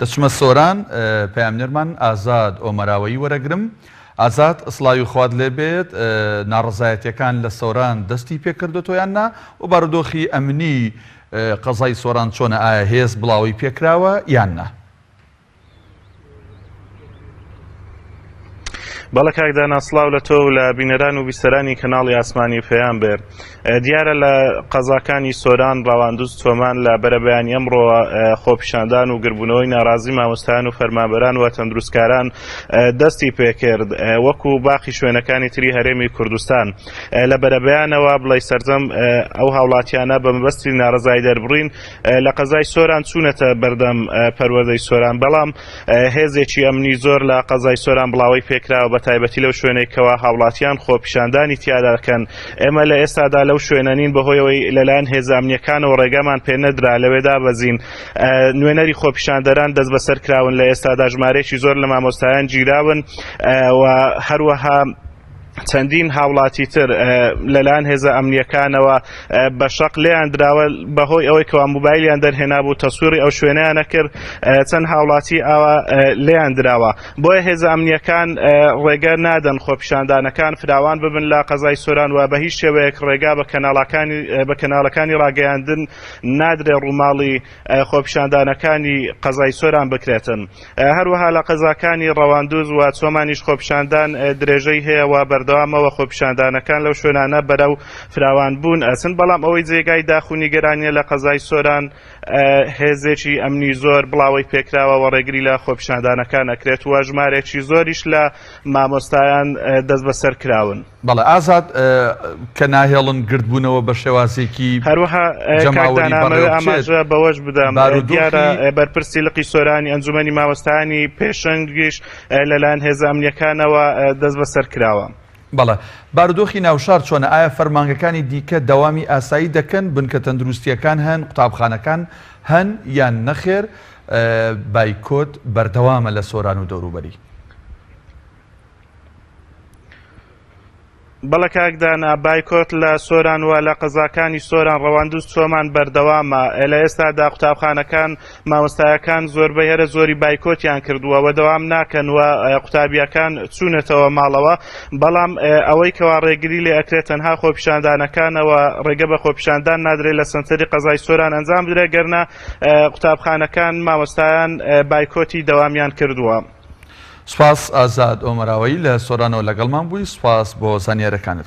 دەچمە سۆران پەیامنەرمان ئازاد ئۆمەراوەیی وەرەگرم. ئازاد ئەسڵاوی خوات لێ بێت، ناڕەزایەتیەکان لە سۆران دەستی پێکردوتۆ یان نا و بارودۆخی ئەمنی قەزای سۆران چۆنە، ئایا هێز بڵاوی پێکراوە یان نا؟ بەڵێ کاکدانا سڵاو لە تۆ و لە بینەران و بیستەرانی کەناڵی ئاسمانی پێیان بێر. دیارە لە قەزاکانی سۆران ڕاواندوز تۆمان لە بەرەبەیانی ئەمڕۆ خۆپیشاندان و گربوونەوەی ناڕازی مامۆستایان و فەرمانبەران و تەندروستکاران دەستی پێکرد وەکو باقی شوێنەکانی تری هەرێمی کوردستان. لە بەرەبەیانەوە بڵێ سەرجەم ئەو هاوڵاتیانە بە مەبەستی ناڕەزایی دەربڕین لە قەزای سۆران چوونەتە بەردەم پەروەردەی سۆران، بەڵام هێزێکی ئەمنی زۆر لە قەزای سۆران بڵاوی پێکراوە بە تایبەتی لەو شوێنێکەوە هاوڵاتیان خۆپیشاندانی تیاداکەن. ئێمە لە ئێستادا لەو شوێنەنین بەهۆیەوەی لەلایەن هێزامنیەکانەوە ڕێگەمان پێ نەدرا لەوێدا بەزین. نوێنەری خۆپیشاندەران دەست بەسەر کراون لە ئێستادا، ژمارەیەکی زۆر لە مامۆستایان گیراون و هەروەها چەندین هاوڵاتی تر لەلایەن هێزە ئەمنیەکانەوە بە شەق لێیان دراوە بەهۆی ئەوەی کەوا موبایلیان دەرهێنا بوو تەسووری ئەو شوێنەیان نەکرد، چەند هاوڵاتی ئاوا لێیان دراوە. بۆیە هێزە ئەمنیەکان ڕێگە نادەن خۆپیشاندانەکان فراوان ببن لە قەزای سۆران و بە هیچ شێوەیەک ڕێگا بە کەناڵەکانی ڕاگەیاندن نادرێ ڕووماڵی خۆپیشاندانەکانی قەزای سۆران بکرێتن. هەروەها لە قەزاکانی ڕەواندوز و چۆمانیش خۆپیشاندان درێژەی هەیە و بەردەوامەوە خۆپیشاندانەکان لەو شوێنانە بەرەو فراوان بوون ئەچن، بەڵام ئەوەی جێگای داخوونی گەرانیە لە قەزای سۆران هێزێکی ئەمنی زۆر بڵاوی پێکراوە و ڕێگری لە خۆپیشاندانەکان ئەکرێت و ژمارێکی زۆریش لە مامۆستایان دەست بەسەر کراون. بەڵێ ئازاد کە ناهێڵن گردبوونەوە بە شێوازێکی هەروەها ئاماژە بەوەش بدەم دیارە بەرپرسی لقی سۆرانی ئەنجومەنی مامۆستایانی پێشەنگیش لەلایەن هێزە ئەمنیەکانەوە دەست بەسەر کراوە. بەڵێ بارودۆخی ناوشار چۆنە؟ ئایا فەرمانگەکانی دیکە دەوامی ئاسایی دەکەن بنکە تەندروستیەکان هەن، قوتابخانەکان هەن یان نەخێر بایکۆت بەردەوامە لە سۆران و دەوروبەری؟ بەڵێ کاکدانا بایکۆت لە سۆران و لە قەزاکانی سۆران ڕەواندوز چۆمان بەردەوامە. لە ئێستادا قوتابخانەکان مامۆستایەکان زۆربەی هەرە زۆری بایکۆتیان کردووە و دەوام ناکەن و قوتابیەکان چوونەتەوە ماڵەوە، بەڵام ئەوەی کەوا ڕێگری لێ ئەکرێت تەنها خۆپیشاندانەکانەوە ڕێگە بە خۆپیشاندان نادرێت لە سنتەری قەزای سۆران ئەنجام بدرێت، گەرنا قوتابخانەکان مامۆستایان بایکۆتی دەوامیان کردووە. سوپاس ئازاد ئۆمەراوەیی لە سۆرانەوە لەگەڵمان بووی، سوپاس بۆ زانیاریەکانت.